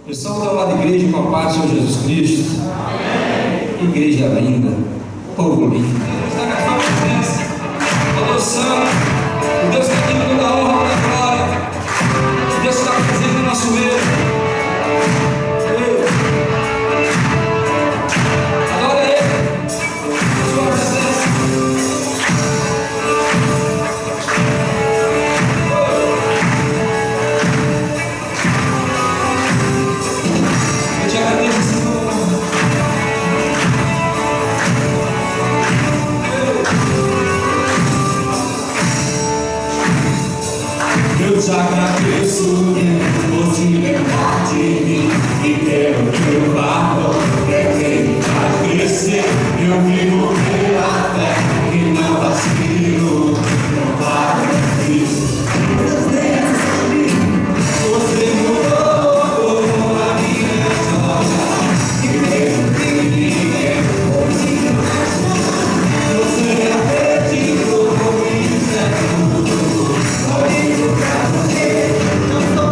Eu saúdo a amada igreja com a paz do Senhor Jesus Cristo. Amém. Igreja linda, povo lindo. Deus está na sua presença. Deus santo. O Deus que é digno da honra e da glória. O Deus que está presente no nosso meio. Adora Ele. Sua presença. Eu te agradeço, Senhor. Eu te agradeço por te lembrar de mim e quero que eu valor é quem vai crescer. Eu vivo pela fé e não vacilo, não paro nisso. Você mudou a minha história e mesmo que ninguém você acreditou em isso é tudo. Sorriso pra você, não sou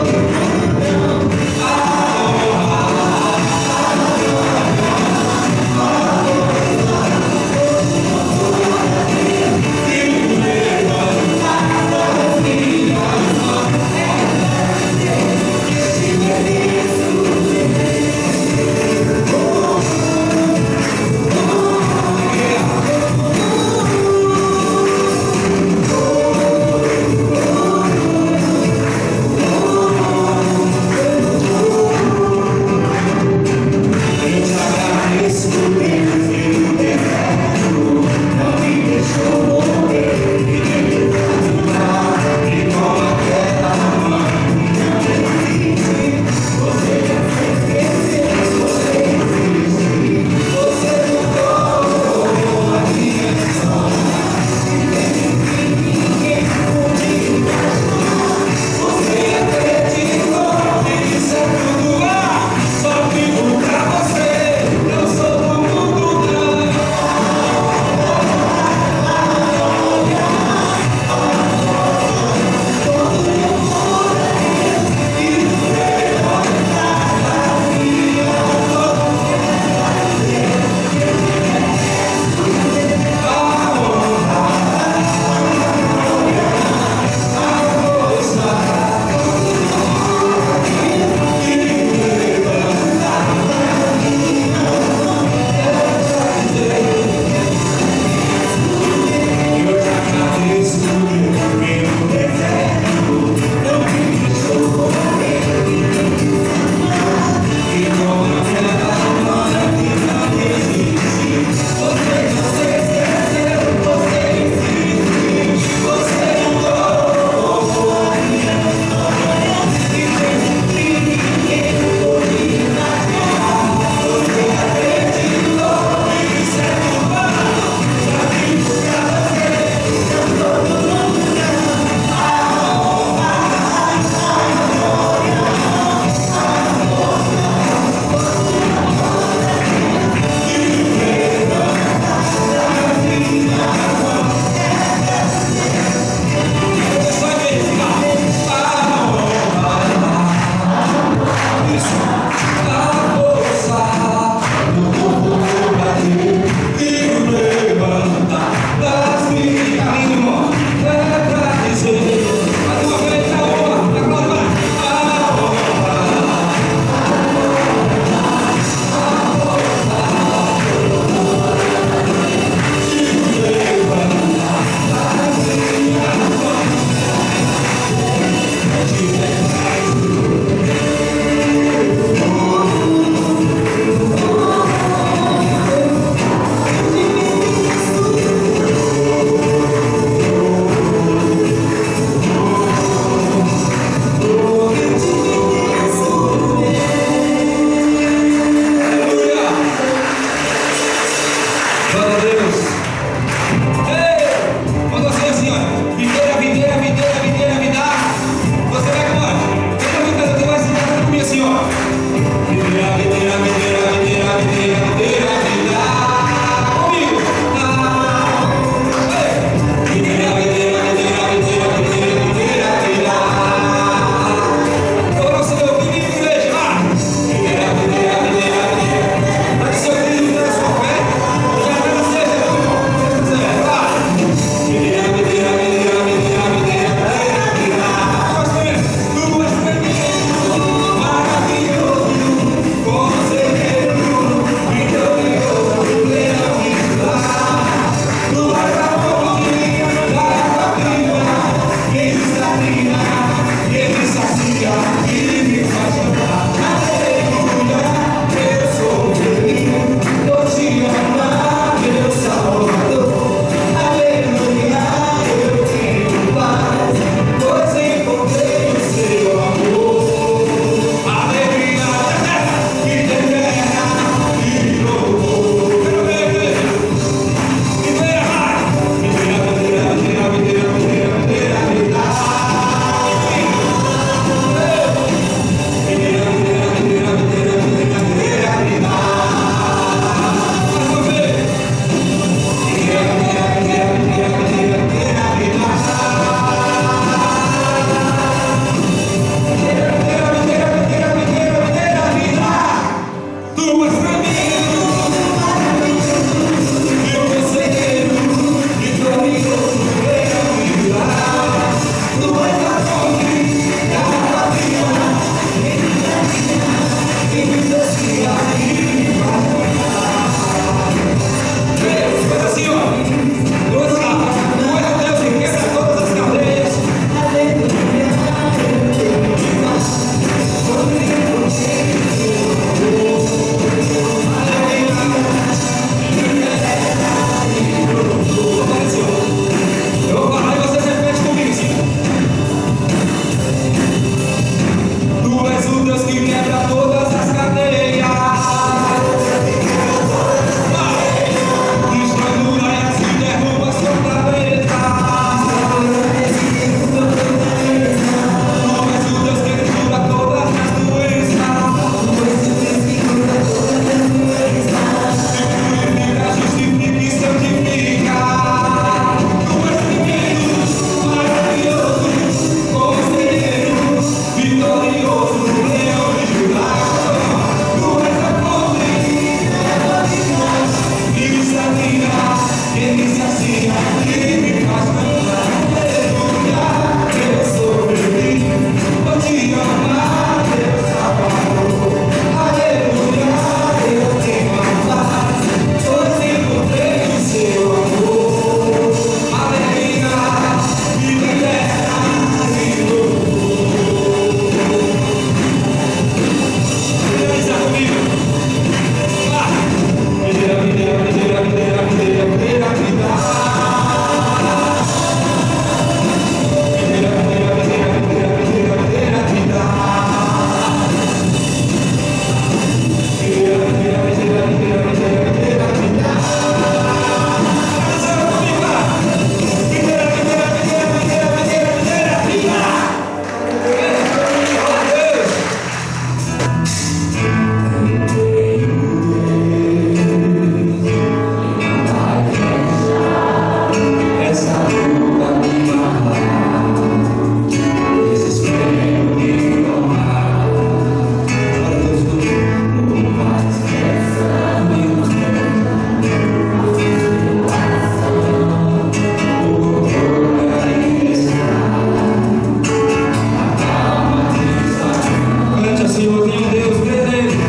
Cante assim, eu tenho Deus verdadeiro.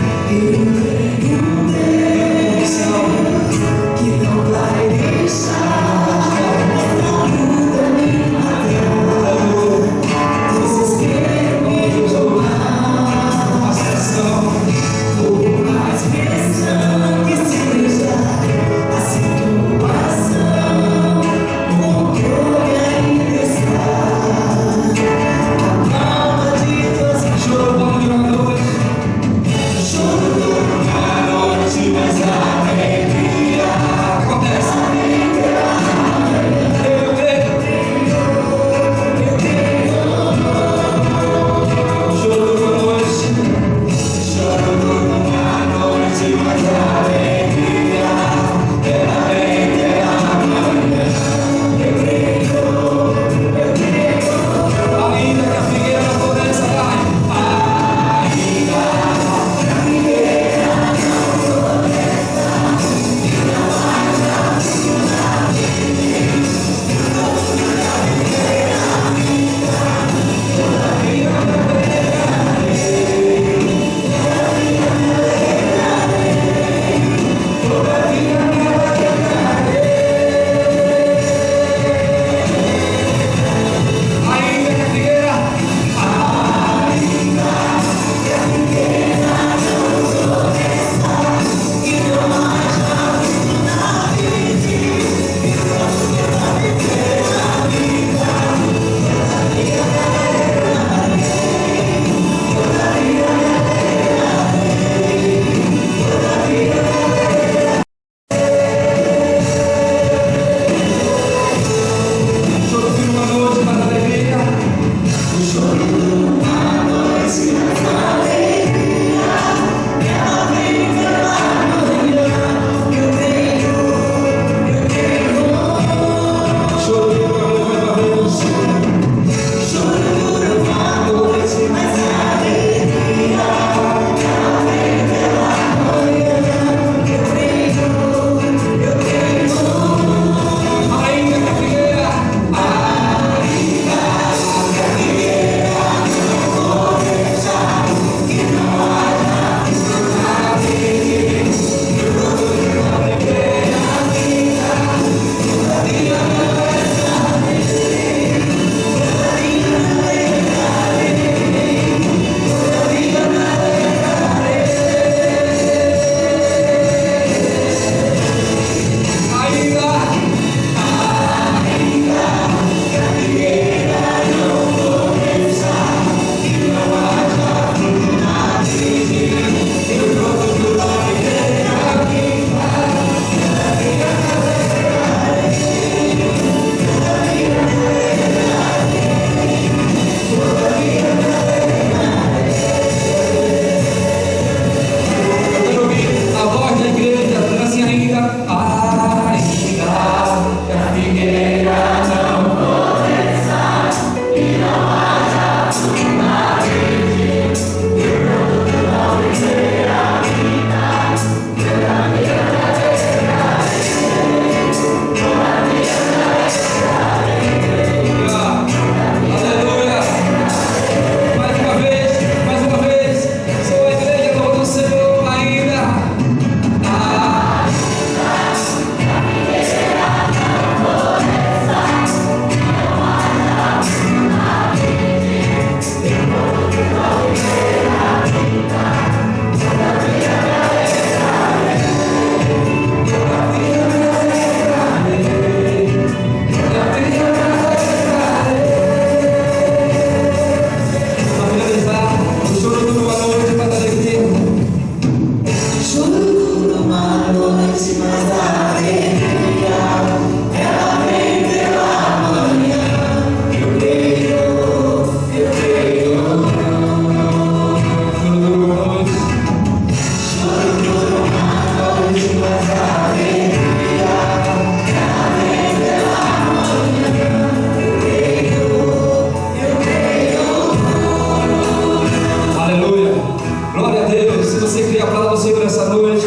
Deus. Se você queria falar do Senhor essa noite,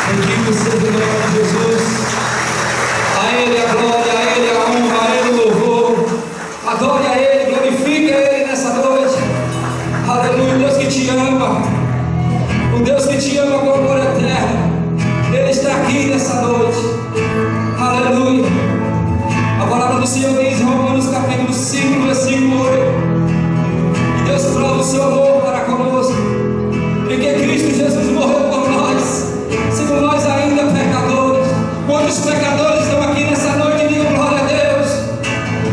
bendito seja o nome de Jesus. A Ele a glória, a Ele a honra, a Ele o louvor. Adore a Ele, glorifique a Ele nessa noite. Aleluia, Deus que te ama. O Deus que te ama com amor eterno. Ele está aqui nessa noite. Aleluia. A palavra do Senhor diz em Romanos capítulo 5, versículo 8. E Deus prova o seu amor para conosco, porque Cristo Jesus morreu por nós, sendo nós ainda pecadores. Quantos pecadores estão aqui nessa noite? Digam glória a Deus.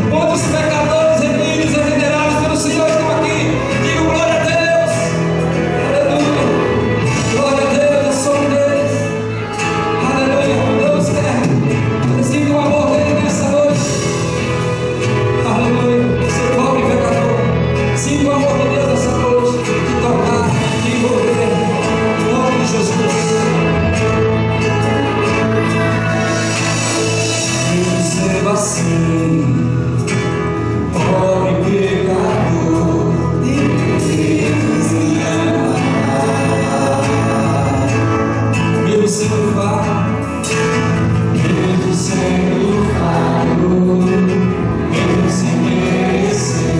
Quantos pecadores remidos e venerados pelo Senhor estão aqui? Digam glória a Deus. Aleluia. Glória a Deus, eu sou um deles. Aleluia. Deus quer. Sinta o amor dele nessa noite. Aleluia. Seu pobre pecador. Sinta o amor de Deus nessa noite. De tocar, de envolver. Em nome de Jesus. Receba assim, pobre pecador, Deus me ama. Mesmo sendo fraco, mesmo sendo fraco, mesmo sem merecer,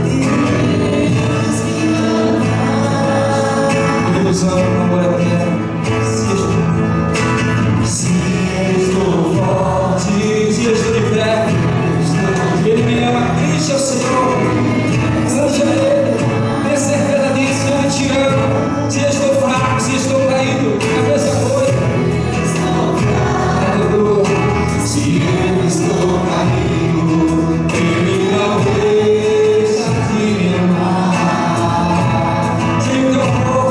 Deus me ama. Deus ama com amor eterno. Se estou forte, se eu estou de pé, Ele me ama. Cristo é o Senhor. Ande a Ele. Tenha certeza disso. Ele te ama. Se eu estou fraco, se eu estou caído, é a mesma coisa. Aleluia. Se eu estou caído, Ele não deixa de me amar. Sem o teu amor,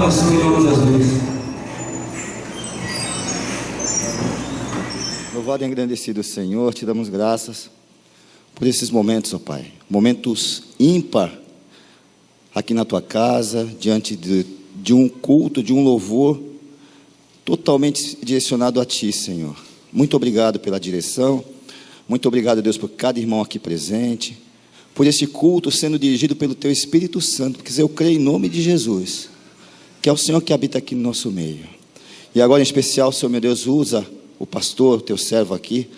abençoe em nome de Jesus. Louvado e agradecido, Senhor, te damos graças por esses momentos, ó Pai. Momentos ímpar aqui na tua casa, diante de um culto, de um louvor totalmente direcionado a Ti, Senhor. Muito obrigado pela direção, muito obrigado, Deus, por cada irmão aqui presente, por esse culto sendo dirigido pelo Teu Espírito Santo, porque eu creio em nome de Jesus, que é o Senhor que habita aqui no nosso meio. E agora em especial, Senhor meu Deus, usa o pastor, Teu servo aqui,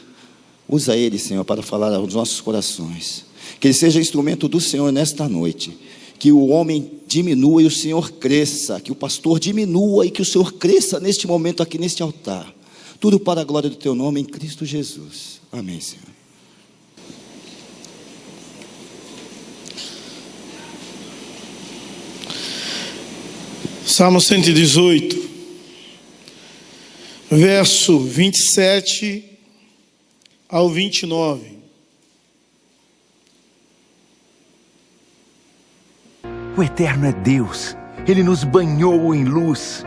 usa ele, Senhor, para falar aos nossos corações, que ele seja instrumento do Senhor nesta noite, que o homem diminua e o Senhor cresça, que o pastor diminua e que o Senhor cresça neste momento aqui neste altar, tudo para a glória do Teu nome em Cristo Jesus, amém, Senhor. Salmo 118, verso 27 ao 29. O Eterno é Deus, Ele nos banhou em luz,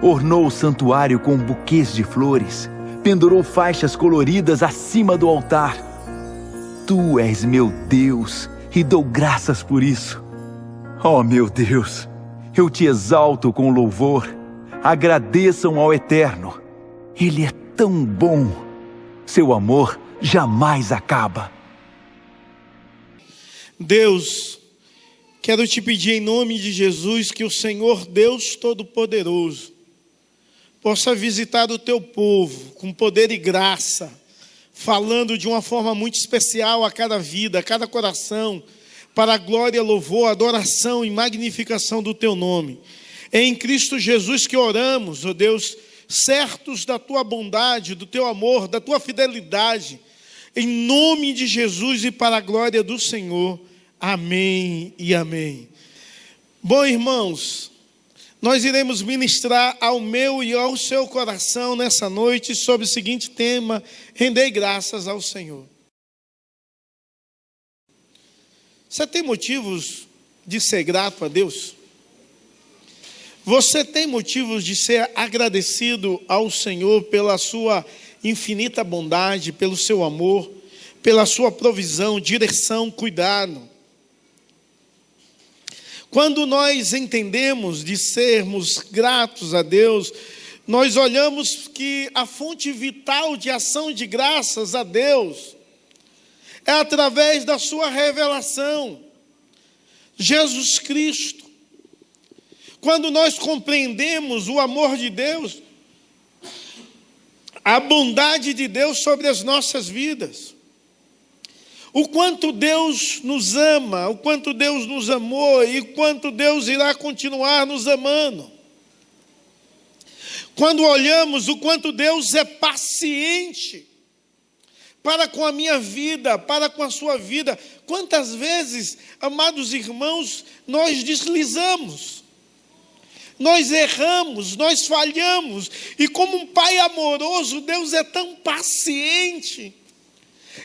ornou o santuário com buquês de flores, pendurou faixas coloridas acima do altar. Tu és meu Deus e dou graças por isso. Oh meu Deus, eu te exalto com louvor, agradeçam ao Eterno. Ele é tão bom, seu amor jamais acaba. Deus, quero te pedir em nome de Jesus que o Senhor Deus Todo-Poderoso possa visitar o teu povo com poder e graça, falando de uma forma muito especial a cada vida, a cada coração, para a glória, louvor, adoração e magnificação do teu nome. É em Cristo Jesus que oramos, ó Deus, certos da tua bondade, do teu amor, da tua fidelidade, em nome de Jesus e para a glória do Senhor. Amém e amém. Bom, irmãos, nós iremos ministrar ao meu e ao seu coração nessa noite sobre o seguinte tema: rendei graças ao Senhor. Você tem motivos de ser grato a Deus? Você tem motivos de ser agradecido ao Senhor pela sua infinita bondade, pelo seu amor, pela sua provisão, direção, cuidado? Quando nós entendemos de sermos gratos a Deus, nós olhamos que a fonte vital de ação de graças a Deus é através da sua revelação, Jesus Cristo. Quando nós compreendemos o amor de Deus, a bondade de Deus sobre as nossas vidas, o quanto Deus nos ama, o quanto Deus nos amou e o quanto Deus irá continuar nos amando. Quando olhamos o quanto Deus é paciente para com a minha vida, para com a sua vida. Quantas vezes, amados irmãos, nós deslizamos, nós erramos, nós falhamos, e como um Pai amoroso, Deus é tão paciente.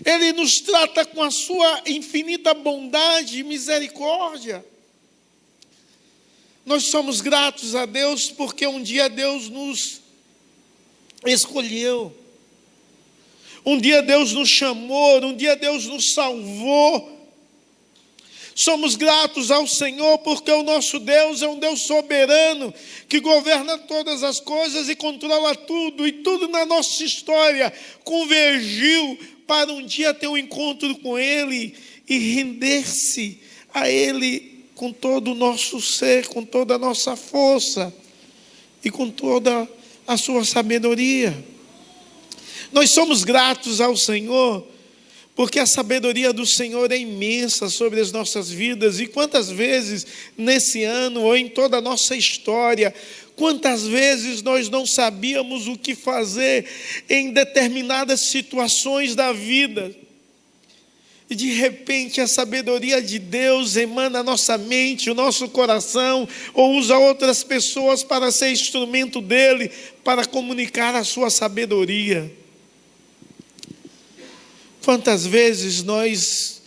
Ele nos trata com a sua infinita bondade e misericórdia. Nós somos gratos a Deus porque um dia Deus nos escolheu. Um dia Deus nos chamou, um dia Deus nos salvou. Somos gratos ao Senhor porque o nosso Deus é um Deus soberano, que governa todas as coisas e controla tudo, e tudo na nossa história convergiu para um dia ter um encontro com Ele e render-se a Ele com todo o nosso ser, com toda a nossa força e com toda a sua sabedoria. Nós somos gratos ao Senhor porque a sabedoria do Senhor é imensa sobre as nossas vidas. E quantas vezes nesse ano ou em toda a nossa história, quantas vezes nós não sabíamos o que fazer em determinadas situações da vida. E de repente a sabedoria de Deus emana a nossa mente, o nosso coração, ou usa outras pessoas para ser instrumento dele, para comunicar a sua sabedoria. Quantas vezes nós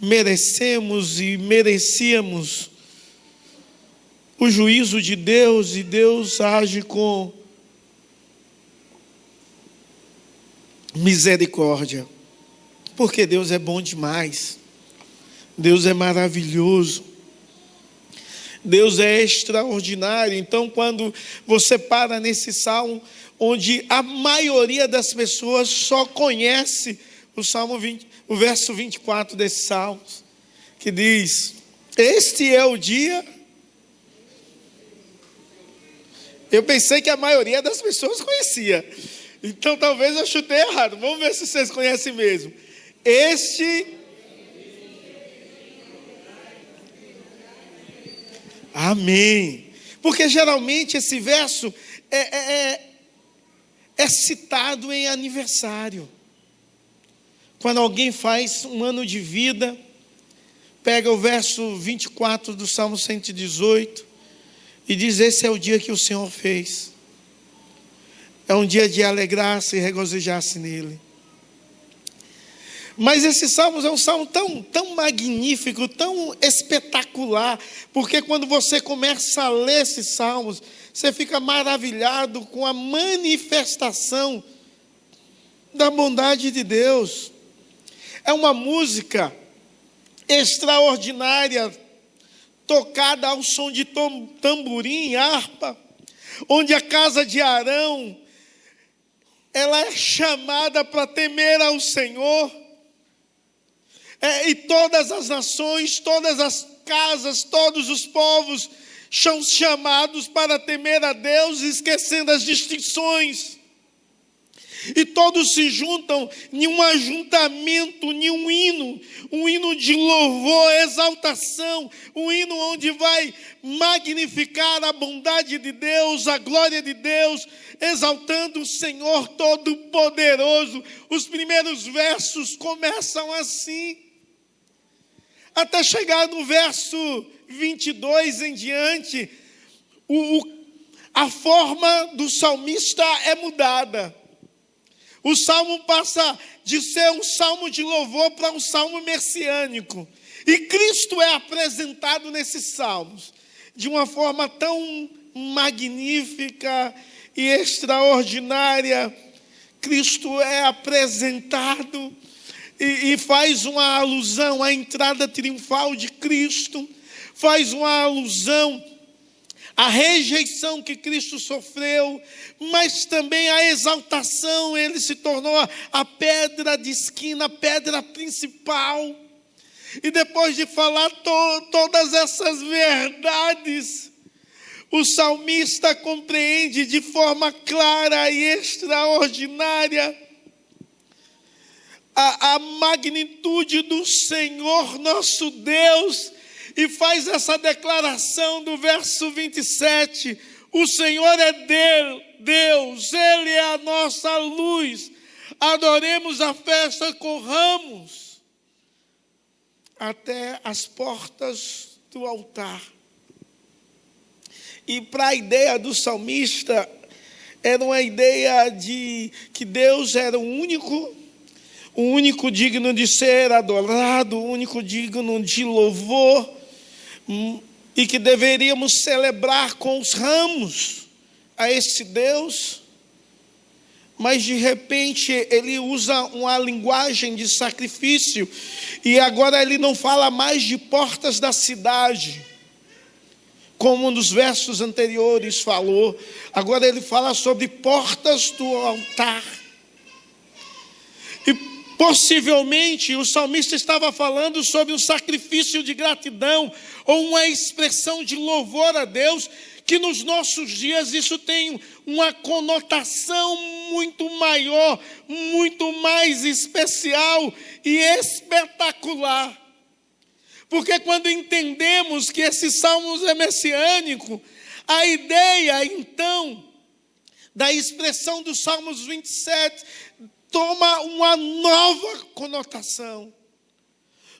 merecemos e merecíamos o juízo de Deus, e Deus age com misericórdia, porque Deus é bom demais, Deus é maravilhoso, Deus é extraordinário. Então, quando você para nesse salmo, onde a maioria das pessoas só conhece o verso 24 desse salmo, que diz: este é o dia. Eu pensei que a maioria das pessoas conhecia, então talvez eu chutei errado. Vamos ver se vocês conhecem mesmo. Amém. Porque geralmente esse verso é citado em aniversário. Quando alguém faz um ano de vida, pega o verso 24 do Salmo 118 e diz: esse é o dia que o Senhor fez. É um dia de alegrar-se e regozijar-se nele. Mas esse salmo é um salmo tão magnífico, tão espetacular, porque quando você começa a ler esses salmos, você fica maravilhado com a manifestação da bondade de Deus. É uma música extraordinária, tocada ao som de tamborim e harpa, onde a casa de Arão, ela é chamada para temer ao Senhor, e todas as nações, todas as casas, todos os povos são chamados para temer a Deus, esquecendo as distinções. E todos se juntam em um ajuntamento, em um hino de louvor, exaltação, um hino onde vai magnificar a bondade de Deus, a glória de Deus, exaltando o Senhor Todo-Poderoso. Os primeiros versos começam assim, até chegar no verso 22 em diante, a forma do salmista é mudada. O salmo passa de ser um salmo de louvor para um salmo messiânico. E Cristo é apresentado nesses salmos de uma forma tão magnífica e extraordinária. Cristo é apresentado e faz uma alusão à entrada triunfal de Cristo, faz uma alusão a rejeição que Cristo sofreu, mas também a exaltação. Ele se tornou a pedra de esquina, a pedra principal. E depois de falar todas essas verdades, o salmista compreende de forma clara e extraordinária a magnitude do Senhor nosso Deus, e faz essa declaração do verso 27, o Senhor é Deus, Ele é a nossa luz, adoremos a festa com ramos, até as portas do altar. E para a ideia do salmista, era uma ideia de que Deus era o único digno de ser adorado, o único digno de louvor, e que deveríamos celebrar com os ramos a esse Deus. Mas de repente ele usa uma linguagem de sacrifício, e agora ele não fala mais de portas da cidade, como um dos versos anteriores falou. Agora ele fala sobre portas do altar. E possivelmente o salmista estava falando sobre um sacrifício de gratidão, ou uma expressão de louvor a Deus, que nos nossos dias isso tem uma conotação muito maior, muito mais especial e espetacular. Porque quando entendemos que esse salmo é messiânico, a ideia então da expressão dos Salmos 27 toma uma nova conotação.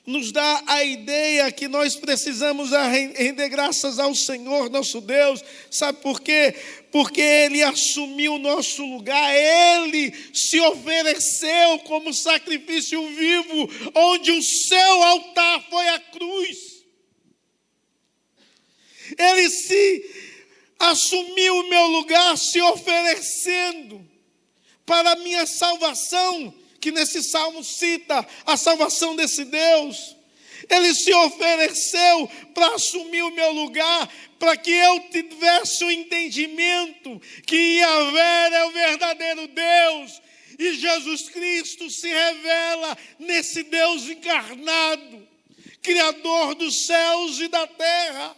Nos dá a ideia que nós precisamos render graças ao Senhor nosso Deus. Sabe por quê? Porque Ele assumiu o nosso lugar, Ele se ofereceu como sacrifício vivo, onde o seu altar foi a cruz. Ele se assumiu o meu lugar, se oferecendo para a minha salvação, que nesse salmo cita a salvação desse Deus. Ele se ofereceu para assumir o meu lugar, para que eu tivesse o entendimento que Yahvé é o verdadeiro Deus, e Jesus Cristo se revela nesse Deus encarnado, Criador dos céus e da terra,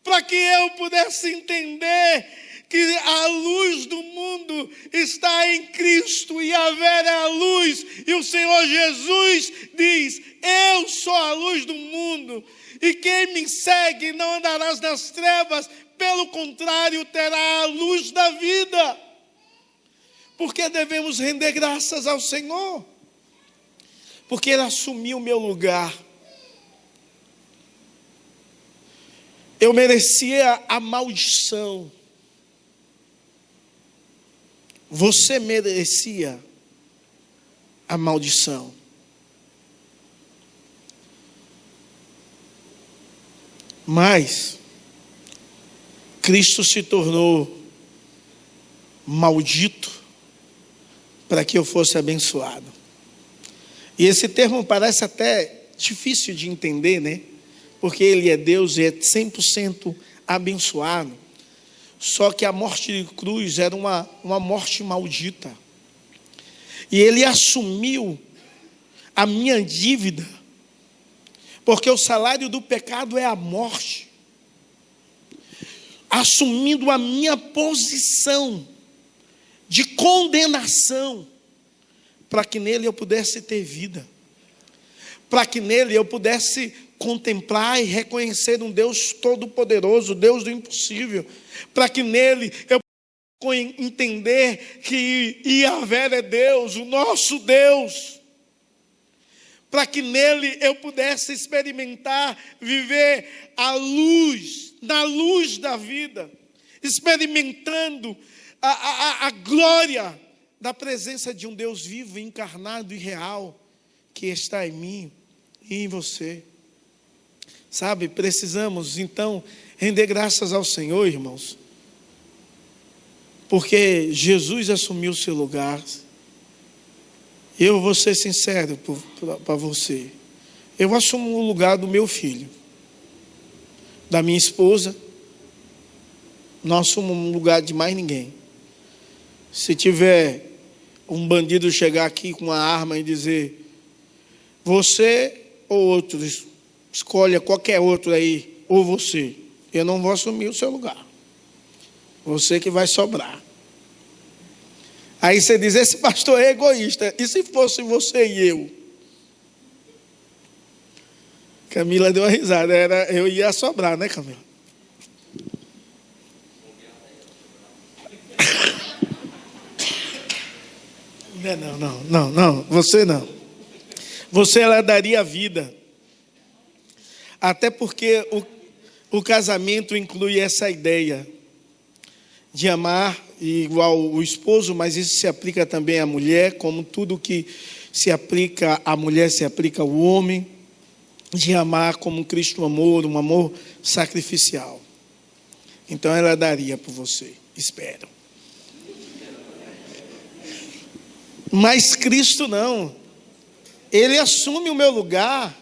para que eu pudesse entender que a luz do mundo está em Cristo, e Yahvé é a luz, e o Senhor Jesus diz: eu sou a luz do mundo, e quem me segue não andará nas trevas, pelo contrário, terá a luz da vida. Porque devemos render graças ao Senhor? Porque Ele assumiu o meu lugar. Eu merecia a maldição. Você merecia a maldição. Mas Cristo se tornou maldito para que eu fosse abençoado. E esse termo parece até difícil de entender, né? Porque Ele é Deus e é 100% abençoado. Só que a morte de cruz era uma morte maldita. E Ele assumiu a minha dívida, porque o salário do pecado é a morte. Assumindo a minha posição de condenação, para que nele eu pudesse ter vida, para que nele eu pudesse contemplar e reconhecer um Deus todo-poderoso, Deus do impossível, para que nele eu pudesse entender que Yahvé é Deus, o nosso Deus, para que nele eu pudesse experimentar, viver a luz, na luz da vida, experimentando a glória da presença de um Deus vivo, encarnado e real, que está em mim e em você. Sabe, precisamos então render graças ao Senhor, irmãos, porque Jesus assumiu o seu lugar. Eu vou ser sincero para você. Eu assumo o lugar do meu filho, da minha esposa. Não assumo um lugar de mais ninguém. Se tiver um bandido chegar aqui com uma arma e dizer: você ou outros, escolha qualquer outro aí, ou você, eu não vou assumir o seu lugar. Você que vai sobrar. Aí você diz: esse pastor é egoísta. E se fosse você e eu? Camila deu uma risada. Eu ia sobrar, né, Camila? Não, você não. Você, ela daria vida. Até porque o casamento inclui essa ideia de amar igual o esposo, mas isso se aplica também à mulher, como tudo que se aplica à mulher se aplica ao homem, de amar como Cristo amou, um amor sacrificial. Então ela daria por você, espero. Mas Cristo não. Ele assume o meu lugar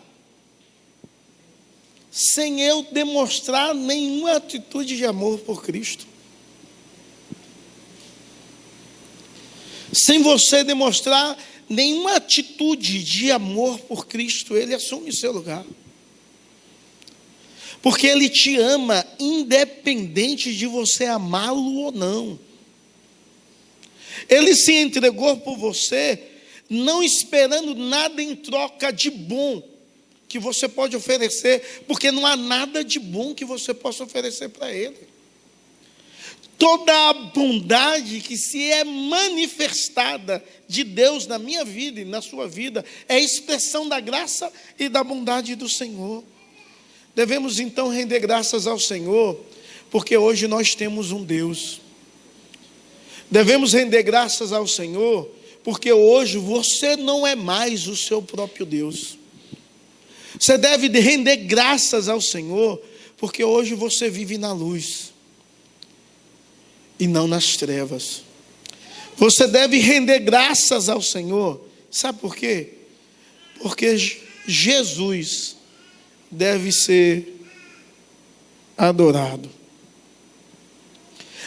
sem eu demonstrar nenhuma atitude de amor por Cristo. Sem você demonstrar nenhuma atitude de amor por Cristo, Ele assume o seu lugar. Porque Ele te ama independente de você amá-lo ou não. Ele se entregou por você, não esperando nada em troca de bom que você pode oferecer, porque não há nada de bom que você possa oferecer para Ele. Toda a bondade que se é manifestada de Deus na minha vida e na sua vida é expressão da graça e da bondade do Senhor. Devemos então render graças ao Senhor, porque hoje nós temos um Deus. Devemos render graças ao Senhor, porque hoje você não é mais o seu próprio Deus. Você deve render graças ao Senhor, Porque hoje você vive na luz e não nas trevas. Você deve render graças ao Senhor. Sabe por quê? Porque Jesus deve ser adorado.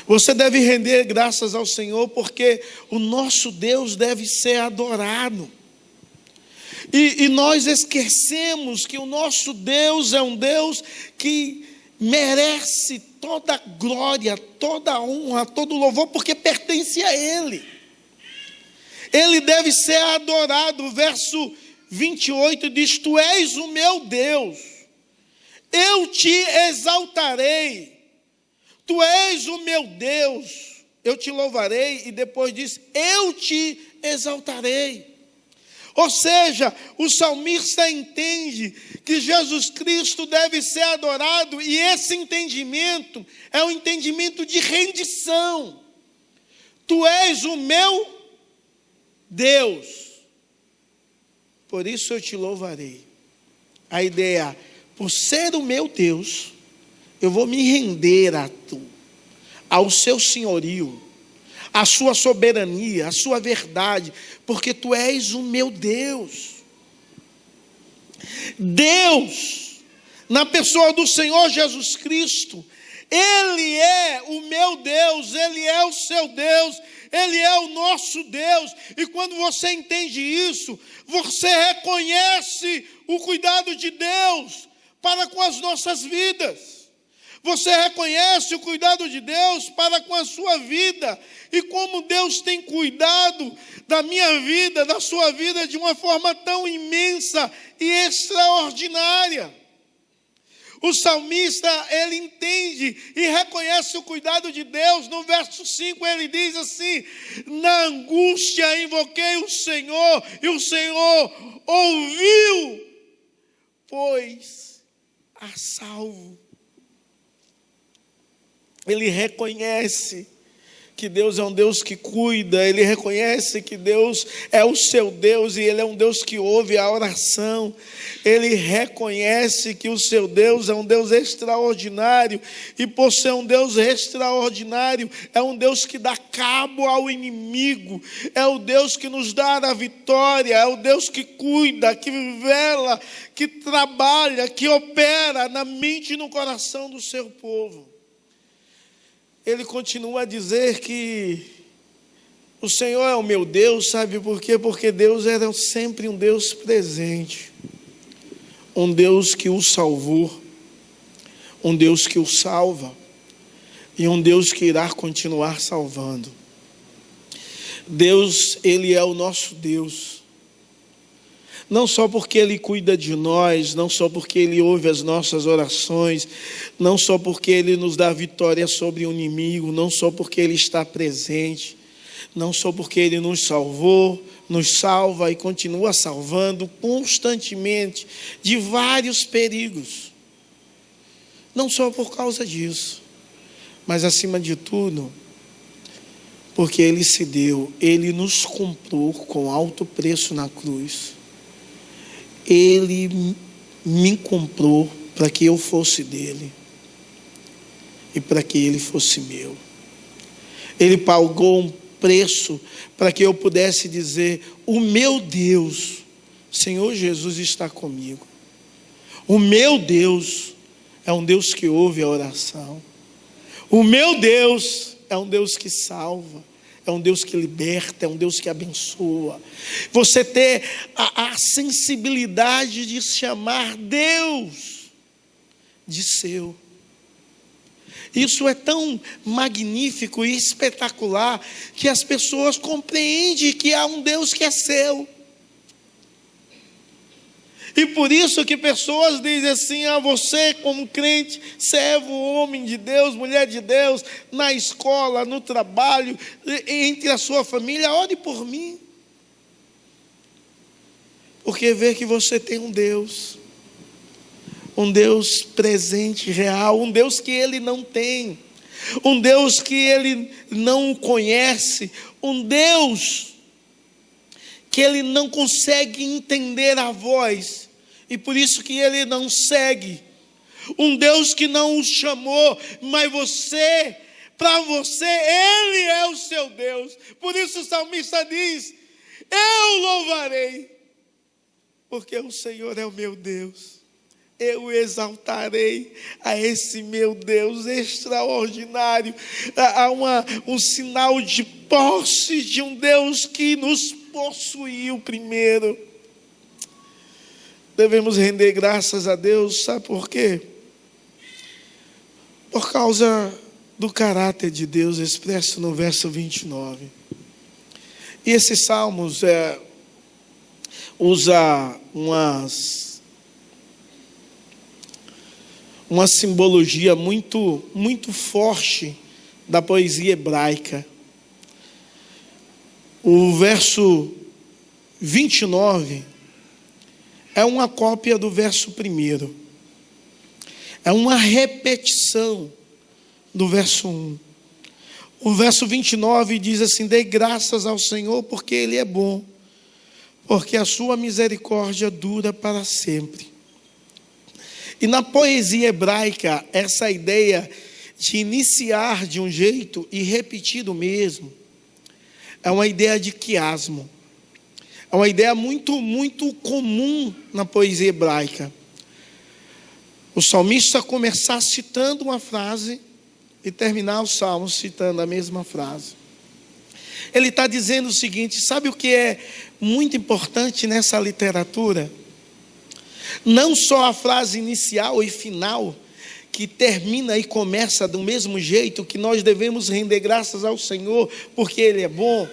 Você deve render graças ao Senhor, porque o nosso Deus deve ser adorado. E nós esquecemos que o nosso Deus é um Deus que merece toda a glória, toda a honra, todo o louvor, porque pertence a Ele. Ele deve ser adorado. O verso 28 diz: Tu és o meu Deus, eu te exaltarei. Tu és o meu Deus, eu te louvarei. E depois diz: eu te exaltarei. Ou seja, o salmista entende que Jesus Cristo deve ser adorado, e esse entendimento é um entendimento de rendição. Tu és o meu Deus, por isso eu te louvarei. A ideia, por ser o meu Deus, eu vou me render a tu, ao seu senhorio, à sua soberania, à sua verdade, porque tu és o meu Deus. Deus, na pessoa do Senhor Jesus Cristo, Ele é o meu Deus, Ele é o seu Deus, Ele é o nosso Deus. E quando você entende isso, você reconhece o cuidado de Deus para com as nossas vidas. Você reconhece o cuidado de Deus para com a sua vida, e como Deus tem cuidado da minha vida, da sua vida, de uma forma tão imensa e extraordinária. O salmista, ele entende e reconhece o cuidado de Deus. No verso 5 ele diz assim: na angústia invoquei o Senhor, e o Senhor ouviu, pois a salvo. Ele reconhece que Deus é um Deus que cuida, ele reconhece que Deus é o seu Deus e ele é um Deus que ouve a oração. Ele reconhece que o seu Deus é um Deus extraordinário, e por ser um Deus extraordinário, é um Deus que dá cabo ao inimigo, é o Deus que nos dá a vitória, é o Deus que cuida, que vela, que trabalha, que opera na mente e no coração do seu povo. Ele continua a dizer que o Senhor é o meu Deus, sabe por quê? Porque Deus era sempre um Deus presente, um Deus que o salvou, um Deus que o salva, e um Deus que irá continuar salvando. Deus, Ele é o nosso Deus, não só porque Ele cuida de nós, não só porque Ele ouve as nossas orações, não só porque Ele nos dá vitória sobre o inimigo, não só porque Ele está presente, não só porque Ele nos salvou, nos salva e continua salvando constantemente de vários perigos. Não só por causa disso, mas acima de tudo, porque Ele se deu, Ele nos comprou com alto preço na cruz. Ele me comprou para que eu fosse dele e para que ele fosse meu. Ele pagou um preço para que eu pudesse dizer: o meu Deus, Senhor Jesus, está comigo. O meu Deus é um Deus que ouve a oração. O meu Deus é um Deus que salva. É um Deus que liberta, é um Deus que abençoa. Você ter a sensibilidade de chamar Deus de seu. Isso é tão magnífico e espetacular que as pessoas compreendem que há um Deus que é seu. E por isso que pessoas dizem assim: você como crente, servo, homem de Deus, mulher de Deus, na escola, no trabalho, entre a sua família, ore por mim. Porque vê que você tem um Deus presente, real, um Deus que ele não tem, um Deus que ele não conhece, um Deus que ele não consegue entender a voz, e por isso que ele não segue, Um Deus que não o chamou, mas para você, Ele é o seu Deus. Por isso o salmista diz: eu louvarei, porque o Senhor é o meu Deus. Eu exaltarei a esse meu Deus extraordinário. Há um sinal de posse de um Deus que nos possuiu primeiro. Devemos render graças a Deus, sabe por quê? Por causa do caráter de Deus expresso no verso 29. E esses salmos usa uma simbologia muito, muito forte da poesia hebraica. O verso 29 é uma cópia do verso 1. É uma repetição do verso 1. O verso 29 diz assim: dê graças ao Senhor porque Ele é bom, porque a sua misericórdia dura para sempre. E na poesia hebraica, essa ideia de iniciar de um jeito e repetir do mesmo, é uma ideia de quiasmo. É uma ideia muito, muito comum na poesia hebraica. O salmista começar citando uma frase e terminar o salmo citando a mesma frase. Ele está dizendo o seguinte: sabe o que é muito importante nessa literatura? Não só a frase inicial e final, que termina e começa do mesmo jeito, que nós devemos render graças ao Senhor, porque Ele é bom,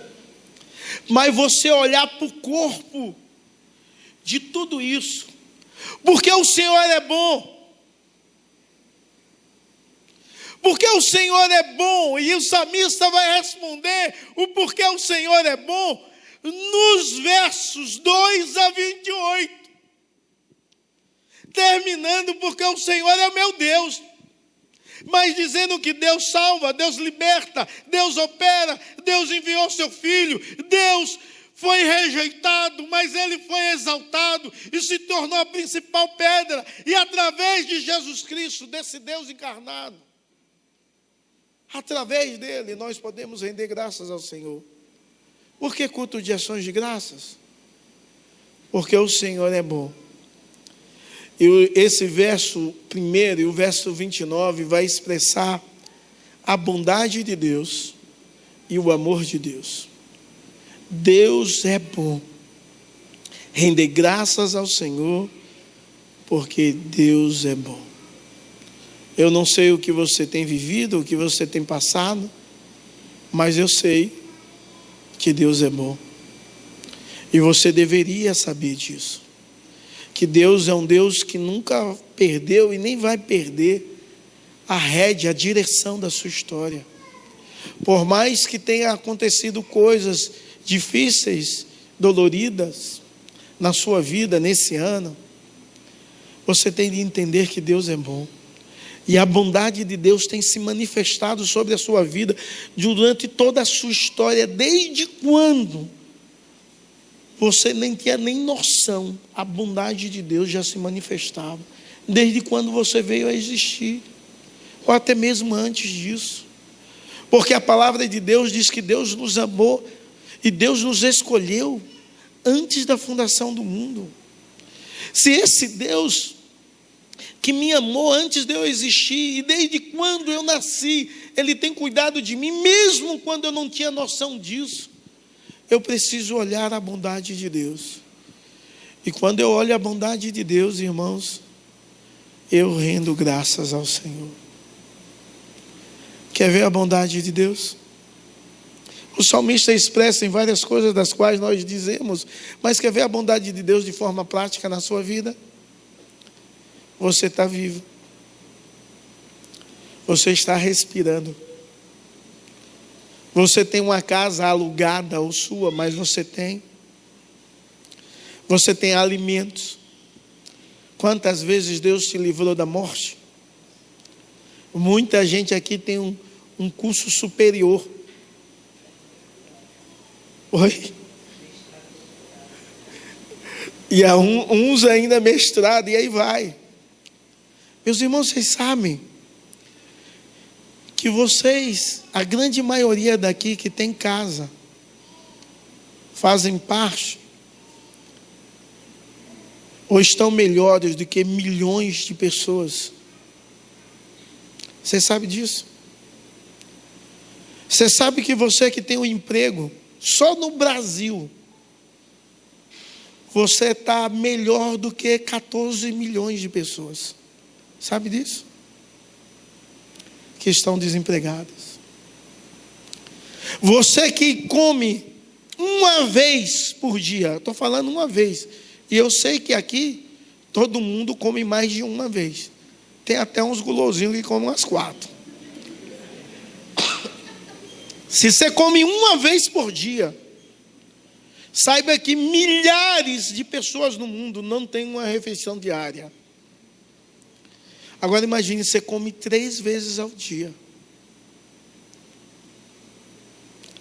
mas você olhar para o corpo de tudo isso, porque o Senhor é bom. Porque o Senhor é bom, e o salmista vai responder o porquê o Senhor é bom nos versos 2 a 28. Terminando, porque o Senhor é meu Deus, mas dizendo que Deus salva, Deus liberta, Deus opera, Deus enviou seu Filho, Deus foi rejeitado, mas Ele foi exaltado e se tornou a principal pedra, e através de Jesus Cristo, desse Deus encarnado, através dele nós podemos render graças ao Senhor. Por que culto de ações de graças? Porque o Senhor é bom. E esse verso 1 e o verso 29 vai expressar a bondade de Deus e o amor de Deus. Deus é bom. Render graças ao Senhor, porque Deus é bom. Eu não sei o que você tem vivido, o que você tem passado, mas eu sei que Deus é bom. E você deveria saber disso. Que Deus é um Deus que nunca perdeu e nem vai perder a rédea, a direção da sua história. Por mais que tenha acontecido coisas difíceis, doloridas na sua vida nesse ano, você tem de entender que Deus é bom. E a bondade de Deus tem se manifestado sobre a sua vida durante toda a sua história. Desde quando você nem tinha nem noção, a bondade de Deus já se manifestava. Desde quando você veio a existir, ou até mesmo antes disso. Porque a palavra de Deus diz que Deus nos amou e Deus nos escolheu antes da fundação do mundo. Se esse Deus que me amou antes de eu existir, e desde quando eu nasci, Ele tem cuidado de mim, mesmo quando eu não tinha noção disso, eu preciso olhar a bondade de Deus. E quando eu olho a bondade de Deus, irmãos, eu rendo graças ao Senhor. Quer ver a bondade de Deus? O salmista expressa em várias coisas das quais nós dizemos, mas quer ver a bondade de Deus de forma prática na sua vida? Você está vivo. Você está respirando. Você tem uma casa alugada ou sua, mas você tem. Você tem alimentos. Quantas vezes Deus te livrou da morte? Muita gente aqui tem um curso superior. Oi? E há uns ainda mestrado, e aí vai. Meus irmãos, vocês sabem que vocês, a grande maioria daqui que tem casa, fazem parte ou estão melhores do que milhões de pessoas. Você sabe disso? Você sabe que você que tem um emprego, só no Brasil, você está melhor do que 14 milhões de pessoas. Sabe disso? Que estão desempregadas. Você que come uma vez por dia, estou falando uma vez, e eu sei que aqui todo mundo come mais de uma vez. Tem até uns gulosinhos que comem umas 4. Se você come uma vez por dia, saiba que milhares de pessoas no mundo não têm uma refeição diária. Agora imagine, você come 3 vezes ao dia.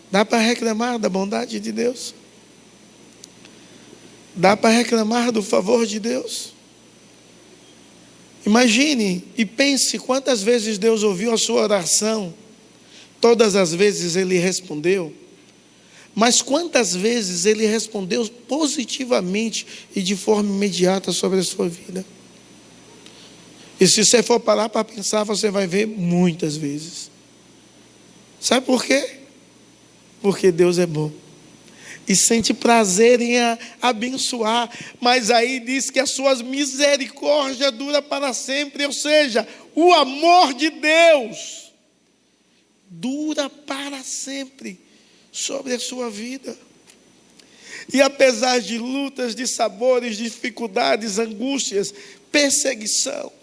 Dá para reclamar da bondade de Deus? Dá para reclamar do favor de Deus? Imagine e pense quantas vezes Deus ouviu a sua oração. Todas as vezes Ele respondeu. Mas quantas vezes Ele respondeu positivamente e de forma imediata sobre a sua vida? E se você for parar para pensar, você vai ver muitas vezes. Sabe por quê? Porque Deus é bom e sente prazer em abençoar, mas aí diz que as suas misericórdias duram para sempre, ou seja, o amor de Deus dura para sempre sobre a sua vida. E apesar de lutas, de sabores, dificuldades, angústias, perseguição,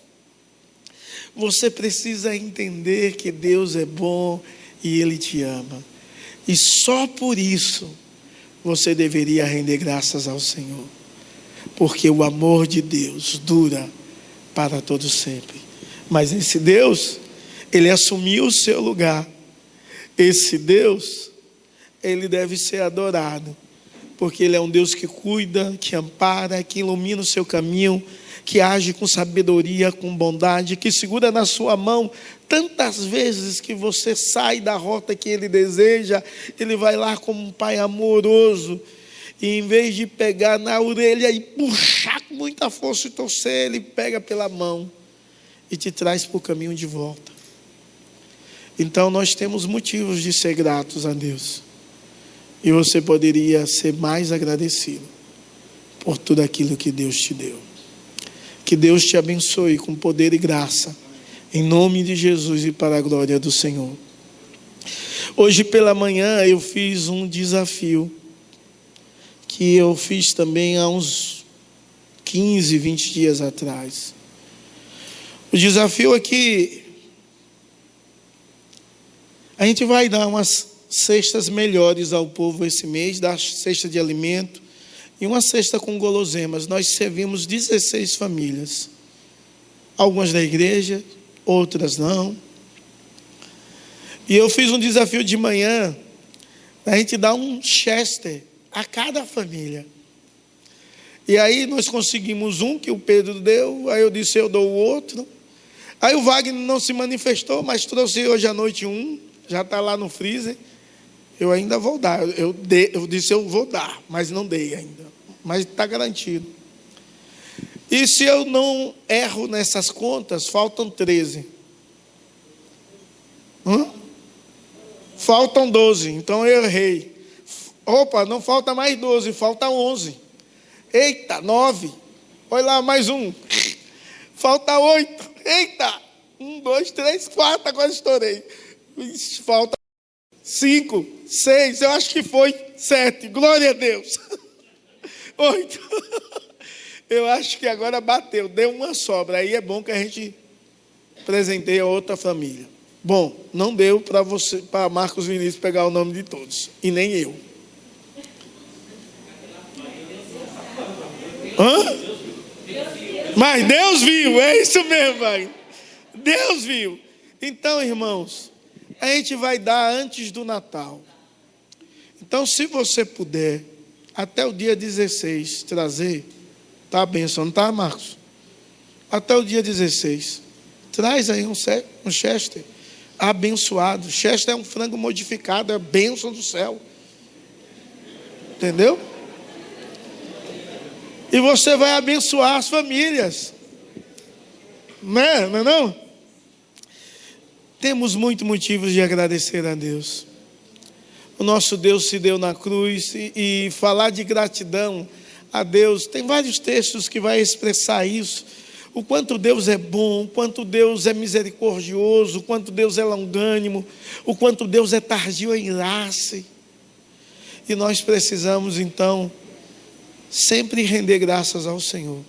você precisa entender que Deus é bom e Ele te ama. E só por isso você deveria render graças ao Senhor. Porque o amor de Deus dura para todo sempre. Mas esse Deus, Ele assumiu o seu lugar. Esse Deus, Ele deve ser adorado. Porque Ele é um Deus que cuida, que ampara, que ilumina o seu caminho, que age com sabedoria, com bondade, que segura na sua mão. Tantas vezes que você sai da rota que Ele deseja, Ele vai lá como um pai amoroso, e em vez de pegar na orelha e puxar com muita força e torcer, Ele pega pela mão e te traz para o caminho de volta. Então nós temos motivos de ser gratos a Deus, e você poderia ser mais agradecido por tudo aquilo que Deus te deu. Que Deus te abençoe com poder e graça, em nome de Jesus e para a glória do Senhor. Hoje pela manhã eu fiz um desafio, que eu fiz também há uns 15, 20 dias atrás. O desafio é que a gente vai dar umas cestas melhores ao povo esse mês, dar cesta de alimento, e uma cesta com guloseimas. Nós servimos 16 famílias. Algumas da igreja, outras não. E eu fiz um desafio de manhã, a gente dar um Chester a cada família. E aí nós conseguimos um que o Pedro deu, aí eu disse eu dou o outro. Aí o Wagner não se manifestou, mas trouxe hoje à noite um, já está lá no freezer. Eu ainda vou dar, eu disse eu vou dar, mas não dei ainda. Mas está garantido. E se eu não erro nessas contas, faltam 13. Faltam 12, então eu errei. Opa, não falta mais 12, falta 11. Eita, 9. Olha lá, mais um. Falta 8. Eita, 1, 2, 3, 4, agora estourei. Falta 5, 6, eu acho que foi 7. Glória a Deus. 8. Eu acho que agora bateu, deu uma sobra. Aí é bom que a gente presenteie a outra família. Bom, não deu para Marcos Vinícius pegar o nome de todos, e nem eu. Mas Deus viu, é isso mesmo, vai. Deus viu. Então, irmãos, a gente vai dar antes do Natal. Então, se você puder, até o dia 16, trazer, tá a bênção, não tá, Marcos? Até o dia 16. Traz aí um Chester abençoado. Chester é um frango modificado, é a bênção do céu. Entendeu? E você vai abençoar as famílias. Não é não? Temos muitos motivos de agradecer a Deus. O nosso Deus se deu na cruz e falar de gratidão a Deus, tem vários textos que vai expressar isso. O quanto Deus é bom, o quanto Deus é misericordioso, o quanto Deus é longânimo, o quanto Deus é tardio em irar-se. E nós precisamos então sempre render graças ao Senhor.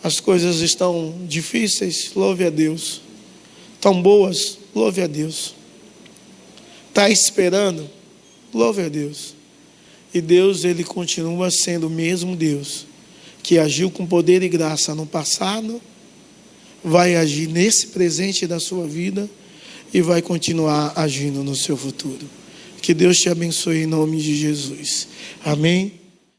As coisas estão difíceis, louve a Deus. Estão boas, louve a Deus. Está esperando, louve a Deus. E Deus, Ele continua sendo o mesmo Deus que agiu com poder e graça no passado, vai agir nesse presente da sua vida e vai continuar agindo no seu futuro. Que Deus te abençoe em nome de Jesus. Amém.